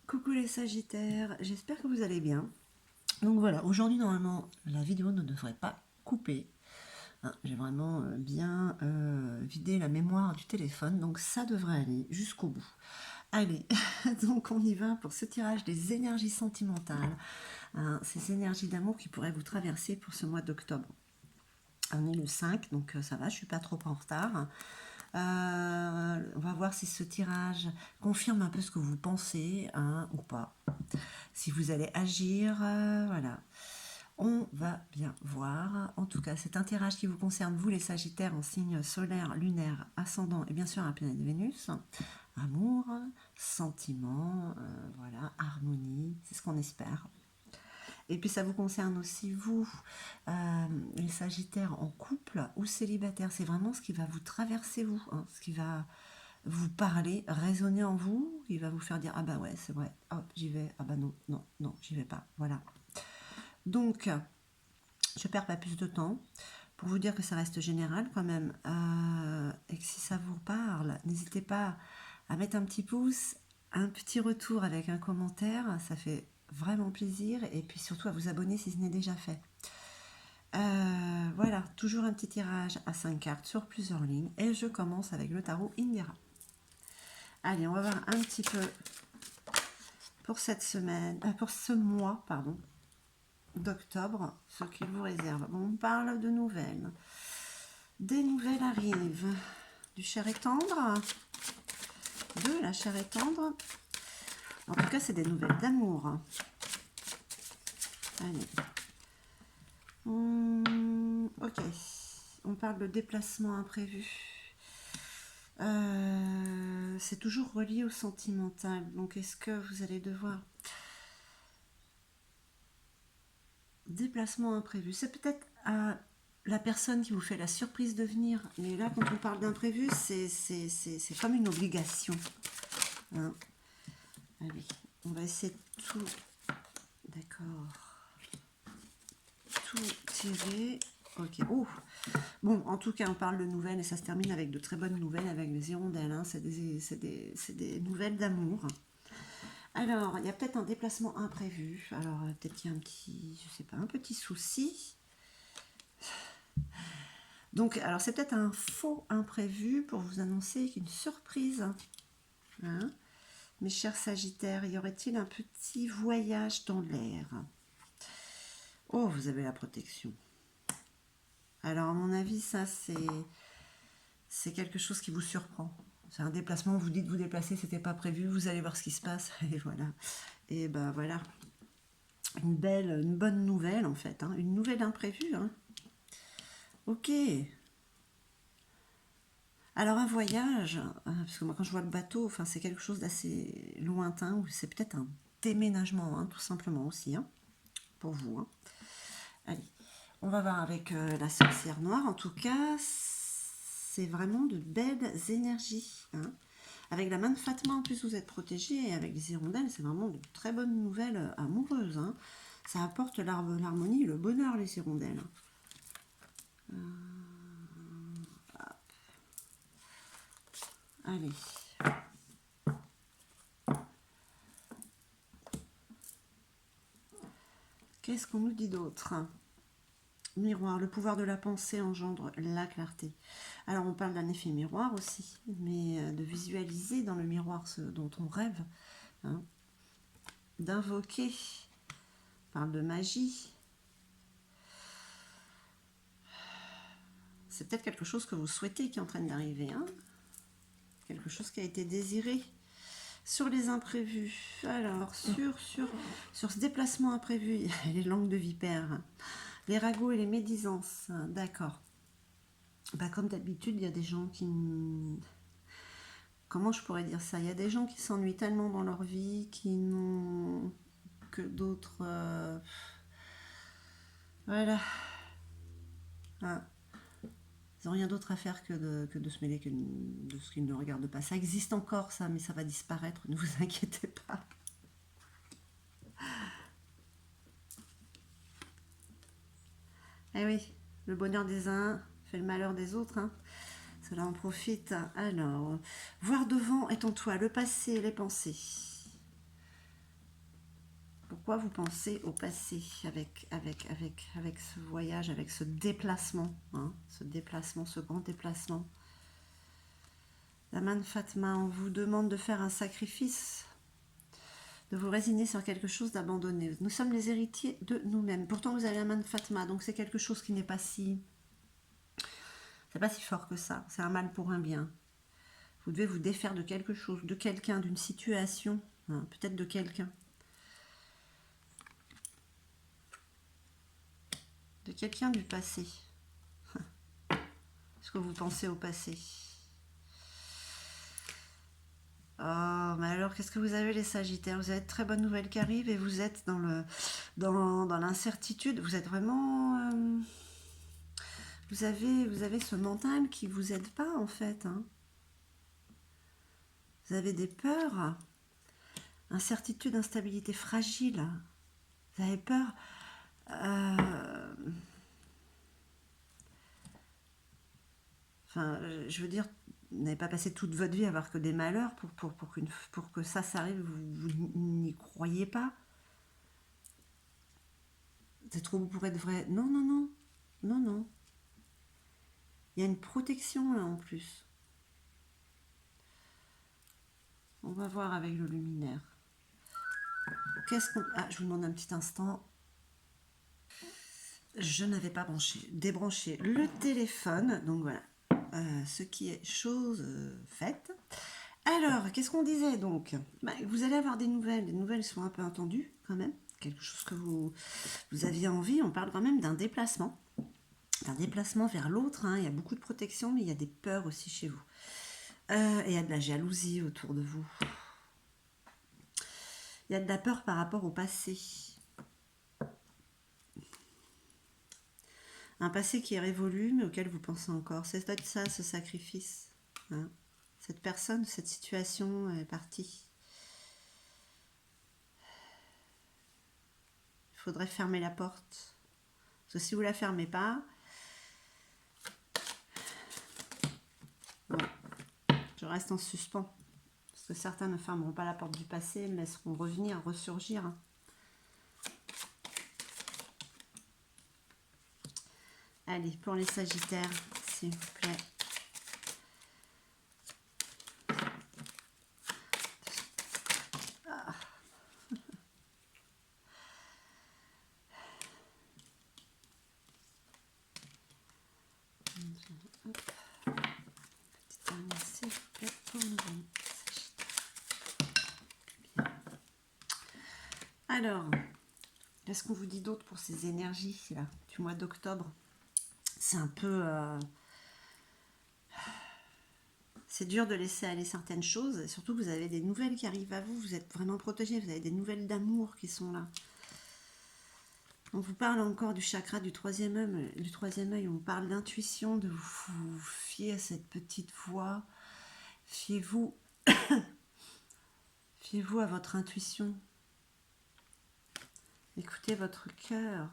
Coucou les Sagittaires, j'espère que vous allez bien. Donc voilà, aujourd'hui normalement la vidéo ne devrait pas couper. Hein, j'ai vraiment bien vidé la mémoire du téléphone, donc ça devrait aller jusqu'au bout. Allez, donc on y va pour ce tirage des énergies sentimentales, hein, ces énergies d'amour qui pourraient vous traverser pour ce mois d'octobre. On est le 5, donc ça va, je suis pas trop en retard. On va voir si ce tirage confirme un peu ce que vous pensez, hein, ou pas. Si vous allez agir, voilà. On va bien voir. En tout cas, c'est un tirage qui vous concerne, vous les Sagittaires, en signe solaire, lunaire, ascendant et bien sûr la planète Vénus. Amour, sentiment, voilà, harmonie, c'est ce qu'on espère. Et puis ça vous concerne aussi vous, les Sagittaires en couple ou célibataire. C'est vraiment ce qui va vous traverser vous, hein, ce qui va vous parler, résonner en vous. Il va vous faire dire ah bah ouais c'est vrai, hop j'y vais, ah bah non non non j'y vais pas. Voilà. Donc je perds pas plus de temps pour vous dire que ça reste général quand même, et que si ça vous parle, n'hésitez pas à mettre un petit pouce, un petit retour avec un commentaire, ça fait vraiment plaisir, et puis surtout à vous abonner si ce n'est déjà fait. Voilà, toujours un petit tirage à 5 cartes sur plusieurs lignes, et je commence avec le tarot Indira. Allez, on va voir un petit peu pour cette semaine, pour ce mois, pardon, d'octobre, ce qu'il vous réserve. Bon, on parle de nouvelles. Des nouvelles arrivent. Du cher et tendre. De la chair et tendre. En tout cas, c'est des nouvelles d'amour. Allez. Ok. On parle de déplacement imprévu. C'est toujours relié au sentimental. Donc, est-ce que vous allez devoir... Déplacement imprévu. C'est peut-être à la personne qui vous fait la surprise de venir. Mais là, quand on parle d'imprévu, c'est comme une obligation. Hein. Allez, on va essayer de tout... D'accord. Tout tirer. Ok. Ouh. Bon, en tout cas, on parle de nouvelles et ça se termine avec de très bonnes nouvelles avec les hirondelles. Hein. C'est des nouvelles d'amour. Alors, il y a peut-être un déplacement imprévu. Alors, peut-être qu'il y a un petit, je sais pas, un petit souci. Donc, alors c'est peut-être un faux imprévu pour vous annoncer une surprise. Hein, mes chers Sagittaires, y aurait-il un petit voyage dans l'air? Oh, vous avez la protection. Alors, à mon avis, ça, c'est quelque chose qui vous surprend. C'est un déplacement, vous dites vous déplacer, c'était pas prévu, vous allez voir ce qui se passe, et voilà. Et ben voilà. Une bonne nouvelle, en fait. Hein, une nouvelle imprévue. Hein. Ok. Alors un voyage, parce que moi quand je vois le bateau, enfin, c'est quelque chose d'assez lointain, ou c'est peut-être un déménagement, hein, tout simplement aussi, hein, pour vous. Hein. Allez, on va voir avec la sorcière noire. En tout cas, c'est vraiment de belles énergies. Hein. Avec la main de Fatma, en plus, vous êtes protégé, et avec les hirondelles, c'est vraiment de très bonnes nouvelles amoureuses. Hein. Ça apporte l'harmonie, le bonheur, les hirondelles. Allez. Qu'est-ce qu'on nous dit d'autre? Miroir, le pouvoir de la pensée engendre la clarté. Alors on parle d'un effet miroir aussi, mais de visualiser dans le miroir ce dont on rêve, hein, d'invoquer, on parle de magie. C'est peut-être quelque chose que vous souhaitez qui est en train d'arriver, hein, quelque chose qui a été désiré. Sur les imprévus, alors sur ce déplacement imprévu, il y a les langues de vipère, les ragots et les médisances, d'accord. Bah, comme d'habitude, il y a des gens qui... Comment je pourrais dire ça? Il y a des gens qui s'ennuient tellement dans leur vie, qui n'ont que d'autres... Voilà. Ah. Ils n'ont rien d'autre à faire que de se mêler de ce qu'ils ne regardent pas. Ça existe encore, ça, mais ça va disparaître, ne vous inquiétez pas. Eh oui, le bonheur des uns fait le malheur des autres, hein. Cela en profite. Alors, voir devant est en toi, le passé, les pensées. Pourquoi vous pensez au passé avec ce voyage, avec ce déplacement, hein, ce grand déplacement. La main de Fatma, on vous demande de faire un sacrifice, de vous résigner sur quelque chose, d'abandonner. Nous sommes les héritiers de nous-mêmes. Pourtant, vous avez la main de Fatma, donc c'est quelque chose qui n'est pas si... C'est pas si fort que ça. C'est un mal pour un bien. Vous devez vous défaire de quelque chose, de quelqu'un, d'une situation, hein, peut-être de quelqu'un. De quelqu'un du passé. Est-ce que vous pensez au passé? Oh, mais alors, qu'est-ce que vous avez les Sagittaires? Vous avez de très bonnes nouvelles qui arrivent et vous êtes dans l'incertitude. Vous êtes vraiment... vous avez ce mental qui vous aide pas, en fait. Hein. Vous avez des peurs, incertitude, instabilité, fragile. Vous avez peur... Enfin, je veux dire, vous n'avez pas passé toute votre vie à avoir que des malheurs pour que ça s'arrive, vous n'y croyez pas. C'est trop beau pour être vrai. Non, non, non. Non, non. Il y a une protection là en plus. On va voir avec le luminaire. Qu'est-ce qu'on... Ah, je vous demande un petit instant. Je n'avais pas débranché le téléphone. Donc voilà. Ce qui est chose faite. Alors, qu'est-ce qu'on disait donc? Vous allez avoir des nouvelles. Les nouvelles sont un peu attendues quand même. Quelque chose que vous aviez envie. On parle quand même d'un déplacement. D'un déplacement vers l'autre. Hein. Il y a beaucoup de protection, mais il y a des peurs aussi chez vous. Et il y a de la jalousie autour de vous. Il y a de la peur par rapport au passé. Un passé qui est révolu, mais auquel vous pensez encore. C'est peut-être ça, ce sacrifice. Hein. Cette personne, cette situation est partie. Il faudrait fermer la porte. Parce que si vous ne la fermez pas... Bon, je reste en suspens. Parce que certains ne fermeront pas la porte du passé, mais laisseront revenir, ressurgir. Allez, pour les Sagittaires, s'il vous plaît. Ah. Petite dernière, s'il vous plaît, pour nous. Alors, qu'est-ce qu'on vous dit d'autre pour ces énergies là, du mois d'octobre? C'est un peu... c'est dur de laisser aller certaines choses, et surtout vous avez des nouvelles qui arrivent à vous, vous êtes vraiment protégé, vous avez des nouvelles d'amour qui sont là. On vous parle encore du chakra du troisième œil, on vous parle d'intuition, de vous fier à cette petite voix. Fiez-vous fiez-vous à votre intuition. Écoutez votre cœur.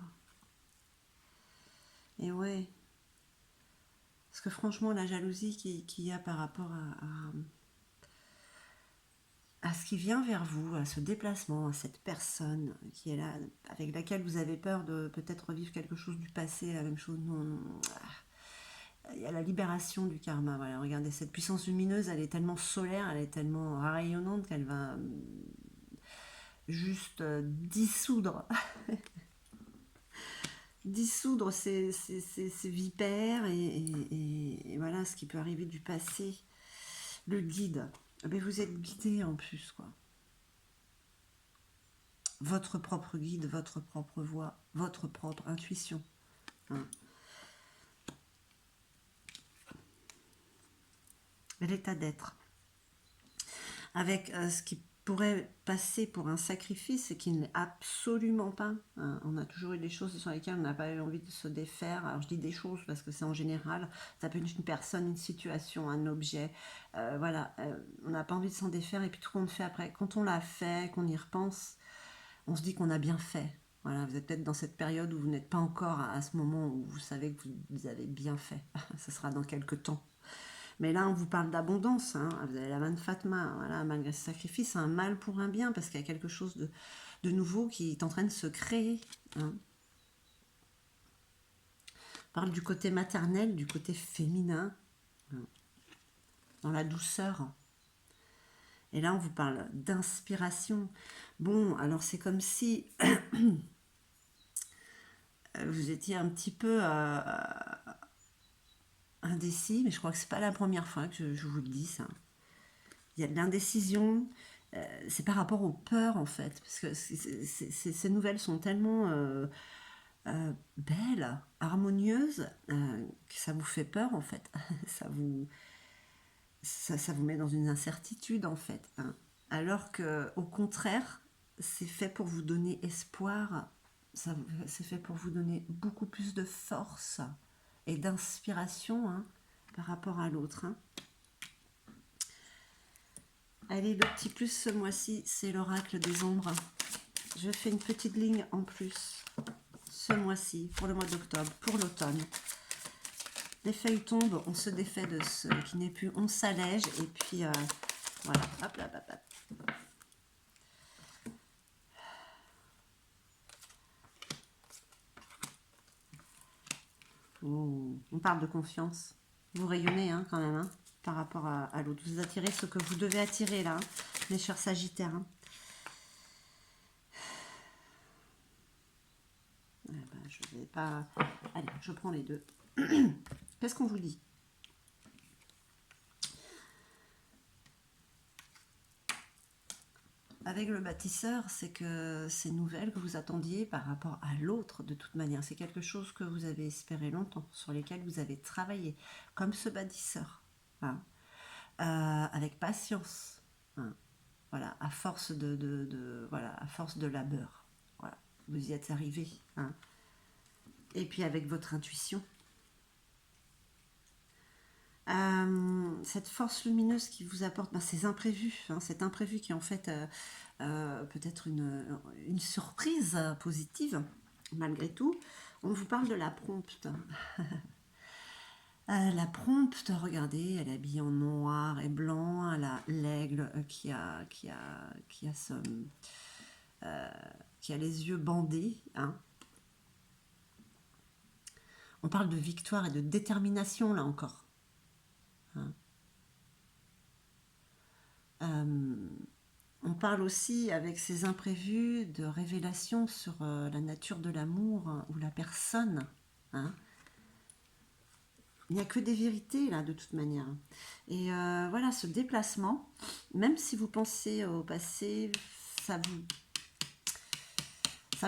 Et ouais. Parce que franchement, la jalousie qu'il y a par rapport à ce qui vient vers vous, à ce déplacement, à cette personne qui est là, avec laquelle vous avez peur de peut-être revivre quelque chose du passé, la même chose, non, non. Il y a la libération du karma. Voilà, regardez, cette puissance lumineuse, elle est tellement solaire, elle est tellement rayonnante qu'elle va juste dissoudre dissoudre ces vipères et voilà ce qui peut arriver du passé. Le guide, mais vous êtes guidé en plus, quoi. Votre propre guide, votre propre voix, votre propre intuition. Hein. L'état d'être. Avec ce qui pourrait passer pour un sacrifice et qui n'est absolument pas. Hein. On a toujours eu des choses sur lesquelles on n'a pas eu envie de se défaire. Alors je dis des choses parce que c'est en général, ça peut être une personne, une situation, un objet. Voilà, on n'a pas envie de s'en défaire et puis tout qu'on fait après, quand on l'a fait, qu'on y repense, on se dit qu'on a bien fait. Voilà, vous êtes peut-être dans cette période où vous n'êtes pas encore à ce moment où vous savez que vous avez bien fait. Ce sera dans quelques temps. Mais là, on vous parle d'abondance, hein. Vous avez la main de Fatma, voilà, malgré ce sacrifice, un mal pour un bien, parce qu'il y a quelque chose de nouveau qui est en train de se créer, hein. On parle du côté maternel, du côté féminin, hein, dans la douceur. Et là, on vous parle d'inspiration. Bon, alors c'est comme si vous étiez un petit peu indécis, mais je crois que c'est pas la première fois que je vous le dis, ça. Il y a de l'indécision, c'est par rapport aux peurs, en fait, parce que ces nouvelles sont tellement belles, harmonieuses, que ça vous fait peur, en fait. Ça vous met dans une incertitude, en fait, hein. Alors que, au contraire, c'est fait pour vous donner espoir, c'est fait pour vous donner beaucoup plus de force et d'inspiration, hein, par rapport à l'autre, hein. Allez, le petit plus ce mois-ci, c'est l'oracle des ombres. Je fais une petite ligne en plus ce mois-ci, pour le mois d'octobre, pour l'automne. Les feuilles tombent, on se défait de ce qui n'est plus, on s'allège, et puis voilà, hop là, hop, hop. Oh, on parle de confiance. Vous rayonnez, hein, quand même, hein, par rapport à l'autre. Vous attirez ce que vous devez attirer, là, hein, mes chers sagittaires, hein. Je vais pas... Allez, je prends les deux. Qu'est-ce qu'on vous dit? Avec le bâtisseur, c'est que ces nouvelles que vous attendiez par rapport à l'autre, de toute manière, c'est quelque chose que vous avez espéré longtemps, sur lesquels vous avez travaillé, comme ce bâtisseur, hein. Avec patience, hein. Voilà, à force voilà, à force de labeur, voilà, vous y êtes arrivé, hein. Et puis avec votre intuition, cette force lumineuse qui vous apporte ces imprévus, hein, cet imprévu qui est en fait peut-être une surprise positive, malgré tout. On vous parle de la prompte. La prompte, regardez, elle est habillée en noir et blanc, elle a l'aigle qui a les yeux bandés, hein. On parle de victoire et de détermination, là encore, hein. On parle aussi, avec ces imprévus, de révélation sur la nature de l'amour, hein, ou la personne, hein. Il n'y a que des vérités, là, de toute manière. Et voilà, ce déplacement, même si vous pensez au passé, ça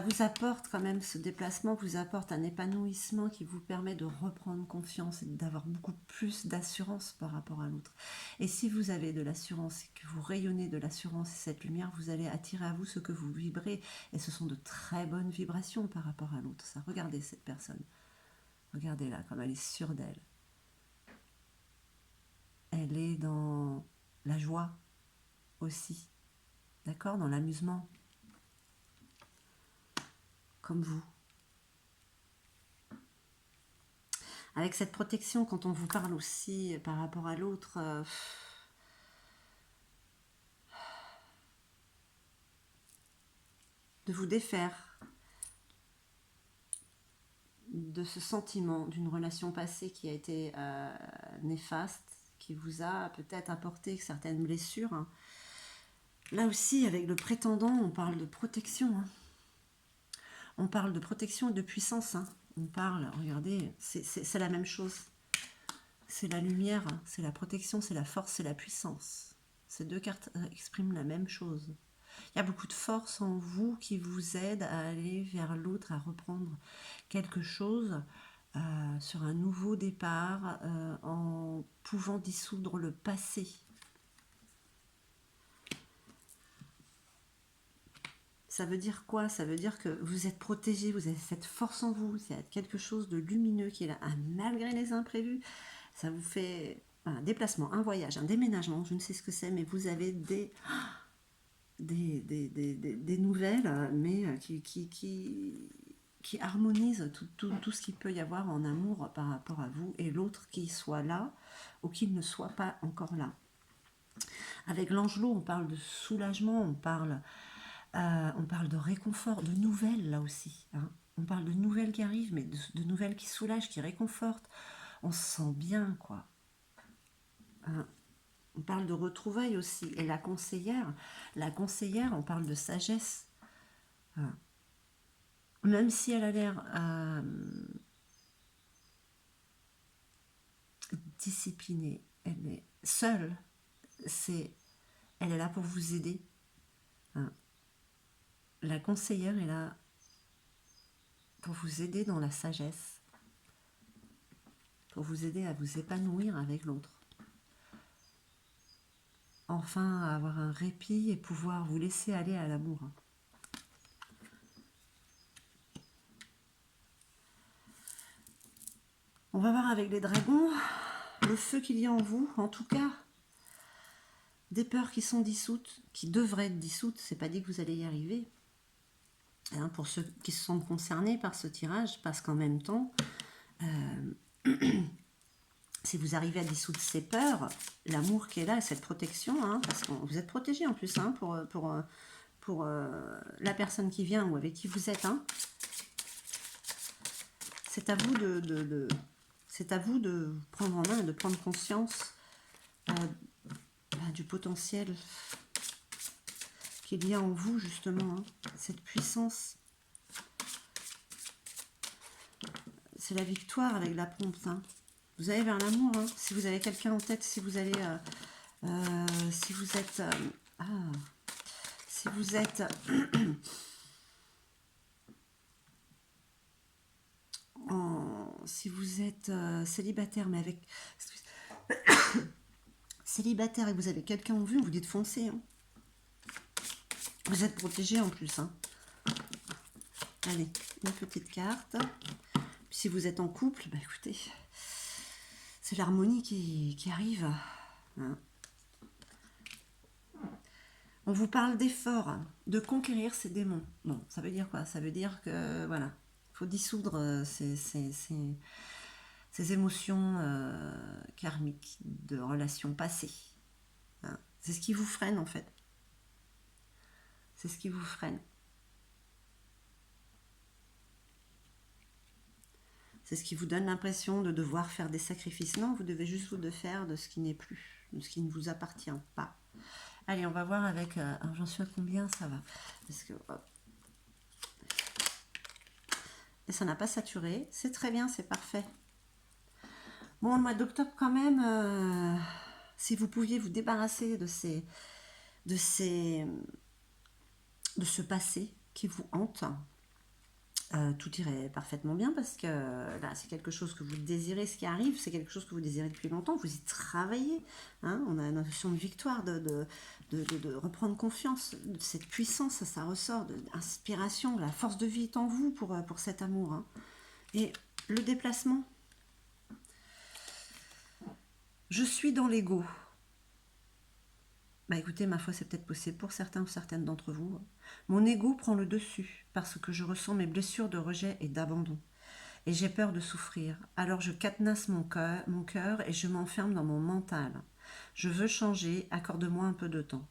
vous apporte quand même, ce déplacement vous apporte un épanouissement qui vous permet de reprendre confiance et d'avoir beaucoup plus d'assurance par rapport à l'autre. Et si vous avez de l'assurance et que vous rayonnez de l'assurance et cette lumière, vous allez attirer à vous ce que vous vibrez. Et ce sont de très bonnes vibrations par rapport à l'autre. Ça, regardez cette personne. Regardez-la, comme elle est sûre d'elle. Elle est dans la joie aussi. D'accord? Dans l'amusement. Comme vous. Avec cette protection, quand on vous parle aussi par rapport à l'autre, de vous défaire de ce sentiment d'une relation passée qui a été néfaste, qui vous a peut-être apporté certaines blessures, hein. Là aussi, avec le prétendant, on parle de protection, hein. On parle de protection et de puissance, hein. On parle, regardez, c'est la même chose. C'est la lumière, c'est la protection, c'est la force, c'est la puissance. Ces deux cartes expriment la même chose. Il y a beaucoup de force en vous qui vous aide à aller vers l'autre, à reprendre quelque chose sur un nouveau départ, en pouvant dissoudre le passé. Ça veut dire quoi? Ça veut dire que vous êtes protégé, vous avez cette force en vous, il y a quelque chose de lumineux qui est là, malgré les imprévus. Ça vous fait un déplacement, un voyage, un déménagement, je ne sais ce que c'est, mais vous avez des nouvelles, mais qui harmonise tout ce qu'il peut y avoir en amour par rapport à vous et l'autre qui soit là ou qui ne soit pas encore là. Avec l'Angelot, on parle de soulagement, on parle de réconfort, de nouvelles là aussi. Hein. On parle de nouvelles qui arrivent, mais de nouvelles qui soulagent, qui réconfortent. On se sent bien, quoi. Hein. On parle de retrouvailles aussi. Et la conseillère, on parle de sagesse. Hein. Même si elle a l'air disciplinée, elle est seule. Elle est là pour vous aider. Hein. La conseillère est là pour vous aider dans la sagesse, pour vous aider à vous épanouir avec l'autre. Enfin, à avoir un répit et pouvoir vous laisser aller à l'amour. On va voir avec les dragons le feu qu'il y a en vous, en tout cas. Des peurs qui sont dissoutes, qui devraient être dissoutes, c'est pas dit que vous allez y arriver. Hein, pour ceux qui se sentent concernés par ce tirage, parce qu'en même temps, si vous arrivez à dissoudre ces peurs, l'amour qui est là, cette protection, hein, parce que vous êtes protégé en plus, hein, pour la personne qui vient ou avec qui vous êtes. Hein. C'est à vous c'est à vous de prendre en main, de prendre conscience du potentiel qu'il y a en vous, justement, hein, cette puissance. C'est la victoire avec la pompe. Hein. Vous allez vers l'amour. Hein. Si vous avez quelqu'un en tête, si vous allez... si vous êtes... si vous êtes... si vous êtes célibataire, mais avec... célibataire et vous avez quelqu'un en vue, vous dites foncez. Hein. Vous êtes protégé en plus. Hein. Allez, une petite carte. Puis si vous êtes en couple, bah écoutez, c'est l'harmonie qui arrive. Hein. On vous parle d'effort, de conquérir ces démons. Bon, ça veut dire quoi? Ça veut dire que, voilà, il faut dissoudre ces émotions karmiques de relations passées. Hein. C'est ce qui vous freine, en fait. C'est ce qui vous freine. C'est ce qui vous donne l'impression de devoir faire des sacrifices. Non, vous devez juste vous défaire de ce qui n'est plus, de ce qui ne vous appartient pas. Allez, on va voir avec... alors, j'en suis à combien ça va? Parce que... hop. Et ça n'a pas saturé. C'est très bien, c'est parfait. Bon, le mois d'octobre, quand même, si vous pouviez vous débarrasser de ce passé qui vous hante, tout irait parfaitement bien parce que là, c'est quelque chose que vous désirez, ce qui arrive, c'est quelque chose que vous désirez depuis longtemps, vous y travaillez. Hein, on a une notion de victoire, de reprendre confiance, de cette puissance, ça ressort, d'inspiration, la force de vie est en vous pour cet amour. Hein. Et le déplacement, je suis dans l'ego. Bah écoutez, ma foi, c'est peut-être possible pour certains ou certaines d'entre vous. Mon ego prend le dessus parce que je ressens mes blessures de rejet et d'abandon. Et j'ai peur de souffrir. Alors je cadenasse mon cœur et je m'enferme dans mon mental. Je veux changer, accorde-moi un peu de temps.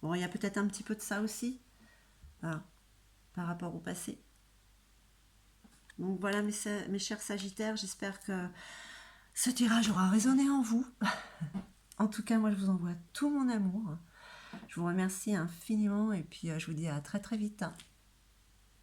Bon, il y a peut-être un petit peu de ça aussi, voilà, par rapport au passé. Donc voilà, mes chers Sagittaires, j'espère que ce tirage aura résonné en vous. En tout cas, moi, je vous envoie tout mon amour. Je vous remercie infiniment et puis je vous dis à très très vite.